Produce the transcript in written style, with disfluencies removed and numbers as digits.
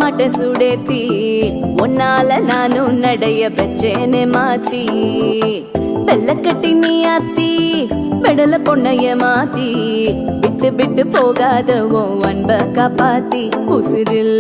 மாட்ட சுடேத்தி உன்னால நானும் நடைய பெச்சேனே மாத்தி வெள்ள கட்டி நீ ஆத்தி பெடல பொண்ணைய மாத்தி விட்டு விட்டு போகாத உன் அன்ப காப்பாத்தி உசிரில்